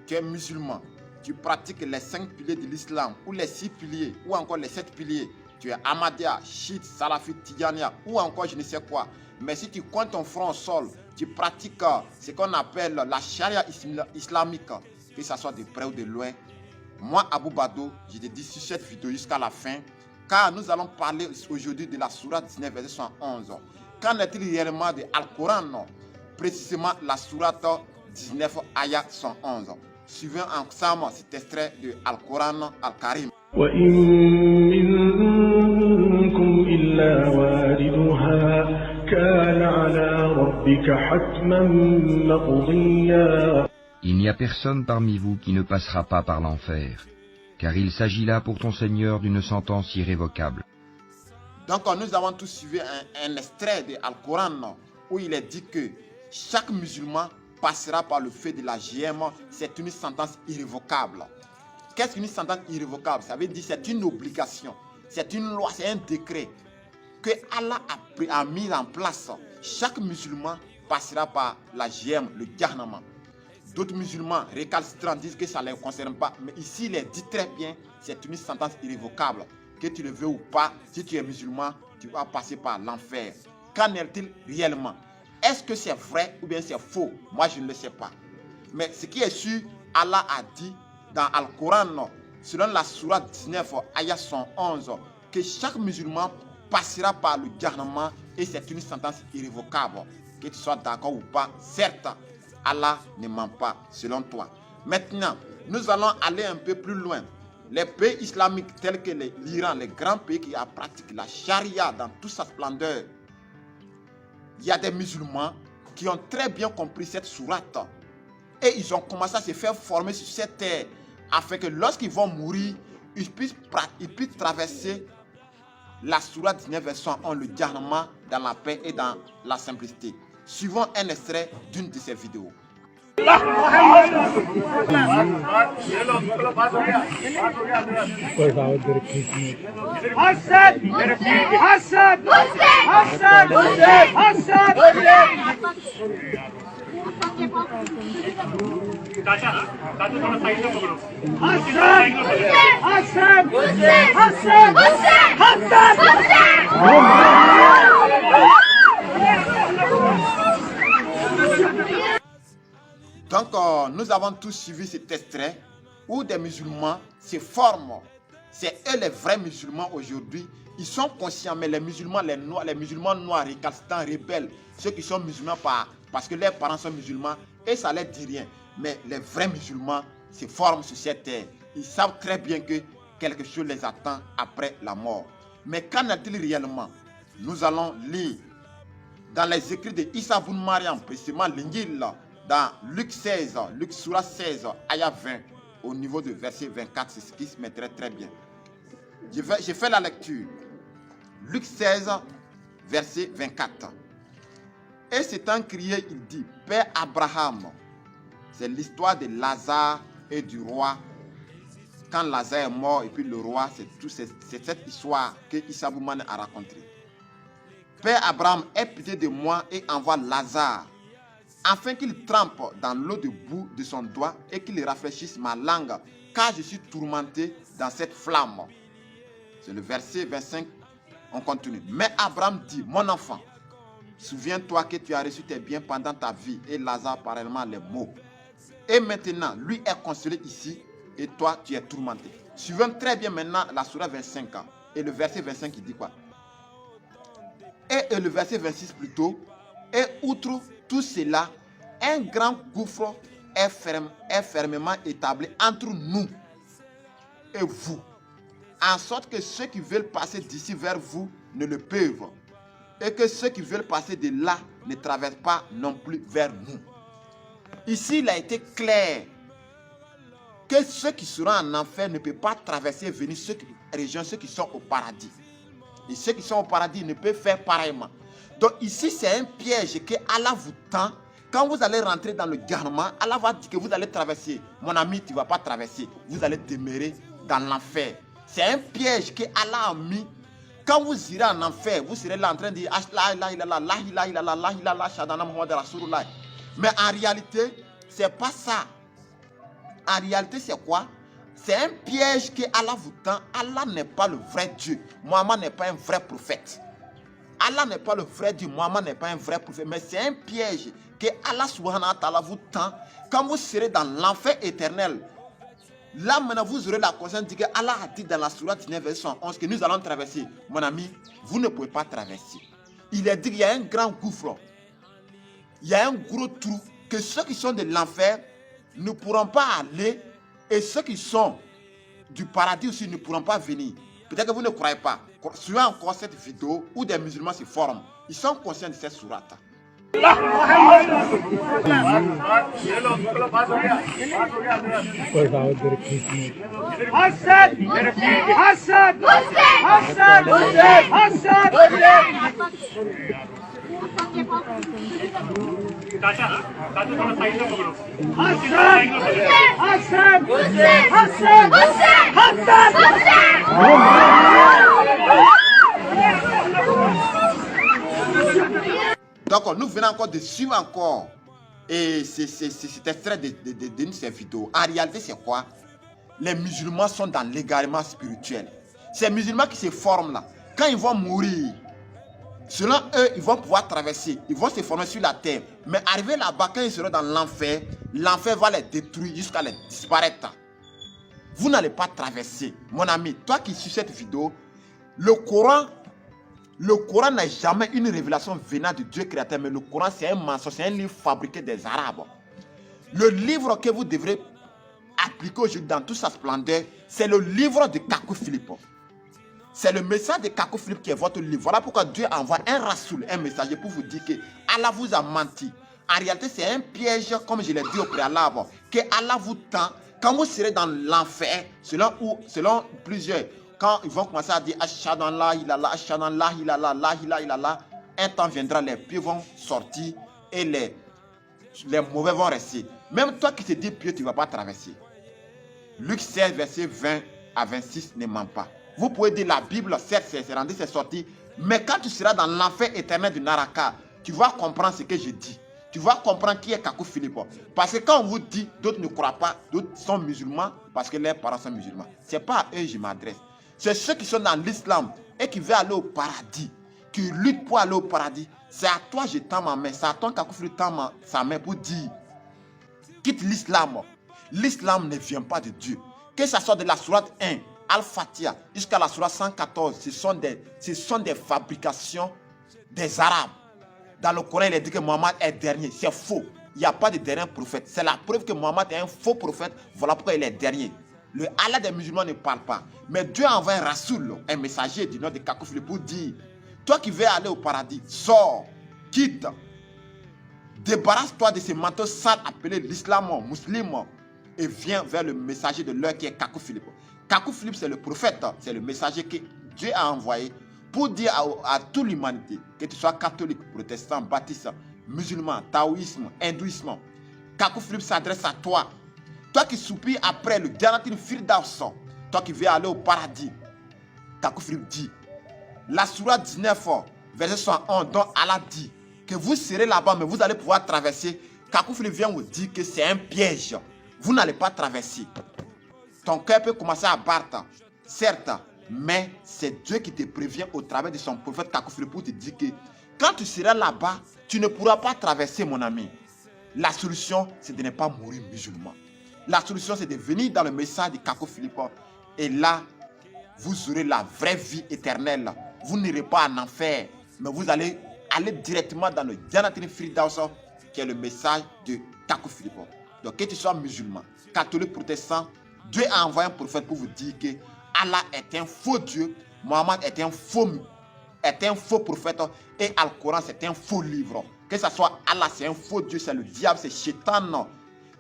tu es musulman, tu pratiques les 5 piliers de l'islam, ou les 6 piliers, ou encore les 7 piliers, tu es Ahmadiyya, Chiite, Salafite, Tijaniya, ou encore je ne sais quoi. Mais si tu coins ton front au sol, tu pratiques ce qu'on appelle la charia islamique, que ce soit de près ou de loin, moi, Abou Bado, je te dis sur cette vidéo jusqu'à la fin, car nous allons parler aujourd'hui de la sourate 19, verset 111. Qu'en est-il réellement de Al-Coran? Précisément la sourate 19, ayat 111. Suivons ensemble cet extrait de Al-Coran Al-Karim. Il n'y a personne parmi vous qui ne passera pas par l'enfer, car il s'agit là pour ton Seigneur d'une sentence irrévocable. Donc nous avons tous suivi un extrait de Al-Coran où il est dit que chaque musulman passera par le feu de la GM, c'est une sentence irrévocable. Qu'est-ce qu'une sentence irrévocable? Ça veut dire que c'est une obligation, c'est une loi, c'est un décret que Allah a mis en place. Chaque musulman passera par la GM, le Jahannam. D'autres musulmans récalcitrants disent que ça ne les concerne pas. Mais ici, il est dit très bien, c'est une sentence irrévocable. Que tu le veux ou pas, si tu es musulman, tu vas passer par l'enfer. Qu'en est-il réellement? Est-ce que c'est vrai ou bien c'est faux? Moi, je ne le sais pas. Mais ce qui est sûr, Allah a dit dans Al-Coran, selon la sourate 19, ayat 111, que chaque musulman passera par le Jahannam et c'est une sentence irrévocable. Que tu sois d'accord ou pas, certes, Allah ne ment pas, selon toi. Maintenant, nous allons aller un peu plus loin. Les pays islamiques tels que l'Iran, les grands pays qui pratiquent la charia dans toute sa splendeur, il y a des musulmans qui ont très bien compris cette sourate. Et ils ont commencé à se faire former sur cette terre, afin que lorsqu'ils vont mourir, ils puissent traverser la sourate 19, verset 111, le Jahannam, dans la paix et dans la simplicité. Suivons un extrait d'une de ces vidéos. Donc, nous avons tous suivi cet extrait où des musulmans se forment. C'est eux les vrais musulmans aujourd'hui. Ils sont conscients, mais les musulmans, les musulmans noirs, récalcitrants, rebelles, ceux qui sont musulmans parce que leurs parents sont musulmans, et ça ne leur dit rien. Mais les vrais musulmans se forment sur cette terre. Ils savent très bien que quelque chose les attend après la mort. Mais qu'en est-il réellement? Nous allons lire dans les écrits de Issa ibn Maryam, précisément l'Injil, dans Luc 16, Luc Surah 16, ayat 20, au niveau de verset 24, c'est ce qui se mettrait très bien. Je fais la lecture. Luc 16, verset 24. Et s'étant crié, il dit, Père Abraham, c'est l'histoire de Lazare et du roi. Quand Lazare est mort et puis le roi, c'est cette histoire que Issa ibn Maryam a racontée. Père Abraham, aie pitié de moi et envoie Lazare, afin qu'il trempe dans l'eau de boue de son doigt et qu'il rafraîchisse ma langue, car je suis tourmenté dans cette flamme. C'est le verset 25, on continue. Mais Abraham dit, mon enfant, souviens-toi que tu as reçu tes biens pendant ta vie, et Lazare parallèlement les mots. Et maintenant, lui est consolé ici, et toi, tu es tourmenté. Suivons très bien maintenant la sourate 25, et le verset 25 qui dit quoi? Et le verset 26 plutôt, et outre tout cela, un grand gouffre est fermement établi entre nous et vous, en sorte que ceux qui veulent passer d'ici vers vous ne le peuvent, et que ceux qui veulent passer de là ne traversent pas non plus vers nous. Ici, il a été clair que ceux qui seront en enfer ne peuvent pas traverser et venir ceux qui sont au paradis. Et ceux qui sont au paradis ne peuvent faire pareillement. Donc ici, c'est un piège que Allah vous tend. Quand vous allez rentrer dans le Jahannam, Allah va dire que vous allez traverser. Mon ami, tu ne vas pas traverser. Vous allez demeurer dans l'enfer. C'est un piège que Allah a mis. Quand vous irez en enfer, vous serez là en train de dire mais en réalité, ce n'est pas ça. En réalité, c'est quoi? C'est un piège que Allah vous tend. Allah n'est pas le vrai Dieu. Mohammed n'est pas un vrai prophète. Allah n'est pas le vrai Dieu. Mohammed n'est pas un vrai prophète. Mais c'est un piège que Allah subhanahu wa ta'ala vous tend. Quand vous serez dans l'enfer éternel, là maintenant vous aurez la conscience de que Allah a dit dans la sourate 19 verset 111 que nous allons traverser. Mon ami, vous ne pouvez pas traverser. Il est dit qu'il y a un grand gouffre. Il y a un gros trou que ceux qui sont de l'enfer ne pourront pas aller et ceux qui sont du paradis aussi ne pourront pas venir. Peut-être que vous ne croyez pas. Suivez encore cette vidéo où des musulmans se forment. Ils sont conscients de cette sourate. Donc, nous venons encore de suivre encore. Et c'est extrait de ces vidéos. En réalité, c'est quoi? Les musulmans sont dans l'égarement spirituel. Ces musulmans qui se forment là, quand ils vont mourir, selon eux, ils vont pouvoir traverser. Ils vont se former sur la terre. Mais arriver là-bas, quand ils seront dans l'enfer, l'enfer va les détruire jusqu'à les disparaître. Vous n'allez pas traverser. Mon ami, toi qui suis cette vidéo, le Coran n'a jamais une révélation venant de Dieu créateur, mais le Coran c'est un mensonge, c'est un livre fabriqué des Arabes. Le livre que vous devrez appliquer aujourd'hui dans toute sa splendeur, c'est le livre de Kakou Philippe. C'est le message de Kakou Philippe qui est votre livre. Voilà pourquoi Dieu envoie un rasoul, un messager pour vous dire que Allah vous a menti. En réalité, c'est un piège, comme je l'ai dit au préalable, que Allah vous tend quand vous serez dans l'enfer, selon plusieurs. Quand ils vont commencer à dire Ashhadu an la ilaha, Ashhadu an la ilaha, la ilaha illallah, un temps viendra, les pieux vont sortir et les mauvais vont rester. Même toi qui te dis pieux, tu ne vas pas traverser. Luc 16, verset 20 à 26 ne ment pas. Vous pouvez dire la Bible, certes, c'est rendu, c'est sorti, mais quand tu seras dans l'enfer éternel du Naraka, tu vas comprendre ce que je dis. Tu vas comprendre qui est Kakou Philippe. Parce que quand on vous dit, d'autres ne croient pas, d'autres sont musulmans parce que leurs parents sont musulmans. Ce n'est pas à eux que je m'adresse. C'est ceux qui sont dans l'islam et qui veulent aller au paradis, qui luttent pour aller au paradis. C'est à toi je tends ma main, c'est à toi Kakou Philippe tend sa main pour dire, quitte l'islam. L'islam ne vient pas de Dieu. Que ce soit de la sourate 1, Al-Fatiha, jusqu'à la sourate 114, ce sont des fabrications des Arabes. Dans le Coran, il est dit que Mohammed est dernier. C'est faux. Il n'y a pas de dernier prophète. C'est la preuve que Mohammed est un faux prophète. Voilà pourquoi il est dernier. Le Allah des musulmans ne parle pas. Mais Dieu envoie un rasoul, un messager du nom de Kakou Philippe pour dire, toi qui veux aller au paradis, sors, quitte, débarrasse-toi de ces manteaux sales appelés l'islam, musulman, et viens vers le messager de l'heure qui est Kakou Philippe. Kakou Philippe, c'est le prophète, c'est le messager que Dieu a envoyé pour dire à toute l'humanité, que tu sois catholique, protestant, baptiste, musulman, taoïsme, hindouisme. Kakou Philippe s'adresse à toi. Toi qui soupires après le Jannatul Firdaus, toi qui veux aller au paradis. Kakou Philippe dit, la sourate 19, verset 61, dont Allah dit que vous serez là-bas, mais vous allez pouvoir traverser. Kakou Philippe vient vous dire que c'est un piège. Vous n'allez pas traverser. Ton cœur peut commencer à battre, certes, mais c'est Dieu qui te prévient au travers de son prophète Kakou Philippe pour te dire que quand tu seras là-bas, tu ne pourras pas traverser, mon ami. La solution, c'est de ne pas mourir musulman. La solution, c'est de venir dans le message de Kakou Philippe. Et là, vous aurez la vraie vie éternelle. Vous n'irez pas en enfer, mais vous allez aller directement dans le Jannatul Firdaus, qui est le message de Kakou Philippe. Donc, que tu sois musulman, catholique, protestant, Dieu a envoyé un prophète pour vous dire que Allah est un faux Dieu, Mohammed est un faux prophète et Al-Coran c'est un faux livre. Que ce soit Allah c'est un faux Dieu, c'est le diable, c'est Shaitan.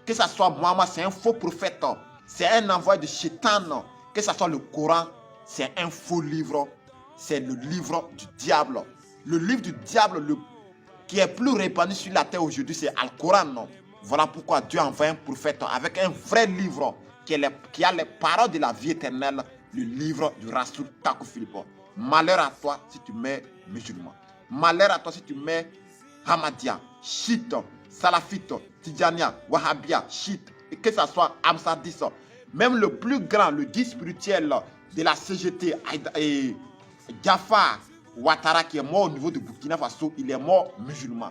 Que ce soit Mohammed c'est un faux prophète, c'est un envoyé de Shaitan. Que ce soit le Coran, c'est un faux livre, c'est le livre du diable. Le livre du diable qui est plus répandu sur la terre aujourd'hui, c'est Al-Coran. Voilà pourquoi Dieu envoie un prophète avec un vrai livre qui a les paroles de la vie éternelle, le livre du Rasoul Kakou Philippe. Malheur à toi si tu mets musulman. Malheur à toi si tu mets Hamadia, Chiite, Salafite, Tidjania, Wahhabia, Chiite, que ce soit Amsadis, même le plus grand, le guide spirituel de la CGT, Jafar Ouattara, qui est mort au niveau de Burkina Faso, il est mort musulman.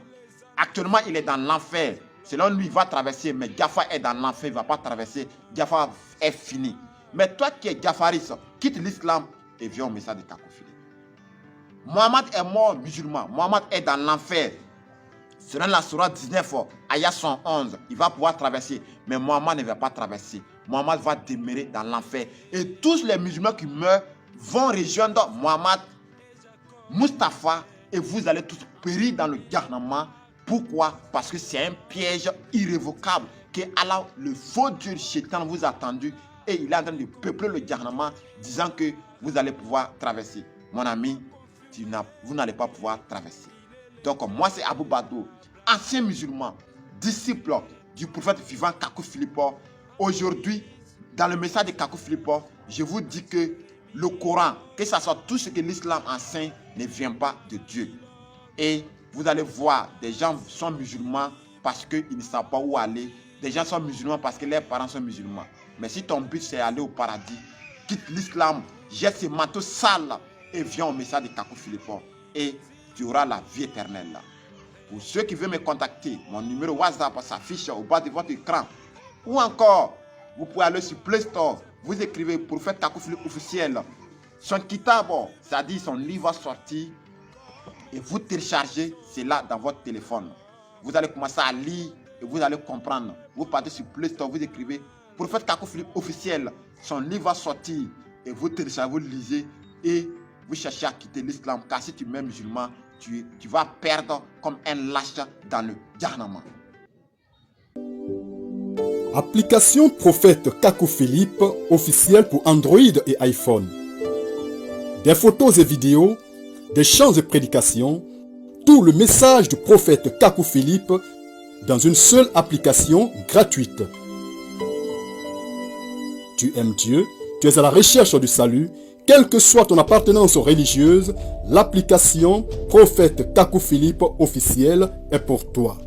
Actuellement, il est dans l'enfer. Selon lui, il va traverser, mais Jafar est dans l'enfer, il ne va pas traverser. Jafar est fini. Mais toi qui es Jafaris, quitte l'islam et viens au message de Kakou Philippe. Mohamed est mort musulman. Mohamed est dans l'enfer. Selon la Sourate 19, ayat 111, il va pouvoir traverser. Mais Mohamed ne va pas traverser. Mohamed va demeurer dans l'enfer. Et tous les musulmans qui meurent vont rejoindre Mohamed, Mustapha, et vous allez tous périr dans le Jahannama. Pourquoi? Parce que c'est un piège irrévocable que Allah, le faux Dieu, le Shaitan, vous a tendu. Et il est en train de peupler le Jahannama, disant que vous allez pouvoir traverser. Mon ami, vous n'allez pas pouvoir traverser. Donc moi c'est Abou Bado, ancien musulman, disciple du prophète vivant Kakou Philippe. Aujourd'hui, dans le message de Kakou Philippe, je vous dis que le Coran, que ce soit tout ce que l'islam enseigne, ne vient pas de Dieu. Et vous allez voir, des gens sont musulmans parce qu'ils ne savent pas où aller. Des gens sont musulmans parce que leurs parents sont musulmans. Mais si ton but c'est aller au paradis, quitte l'islam, jette ce manteau sale et viens au message de Kakou Philippe. Et tu auras la vie éternelle. Pour ceux qui veulent me contacter, mon numéro WhatsApp s'affiche au bas de votre écran. Ou encore, vous pouvez aller sur Play Store, vous écrivez Prophète Kakou Philippe officiel. Son kitab, c'est-à-dire son livre sorti, et vous téléchargez cela dans votre téléphone. Vous allez commencer à lire et vous allez comprendre. Vous partez sur Play Store, vous écrivez Prophète Kakou Philippe officiel, son livre va sortir, et vous téléchargez, vous lisez, et vous cherchez à quitter l'islam, car si tu mets musulman, tu vas perdre comme un lâche dans le Jahannama. Application Prophète Kakou Philippe officielle pour Android et iPhone. Des photos et vidéos, des chants et prédications, tout le message du prophète Kakou Philippe dans une seule application gratuite. Tu aimes Dieu, tu es à la recherche du salut, quelle que soit ton appartenance religieuse, l'application Prophète Kakou Philippe officielle est pour toi.